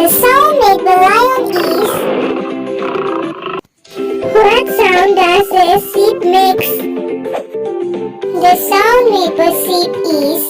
The sound made by lion is. What sound does a sheep make? The sound made by sheep is.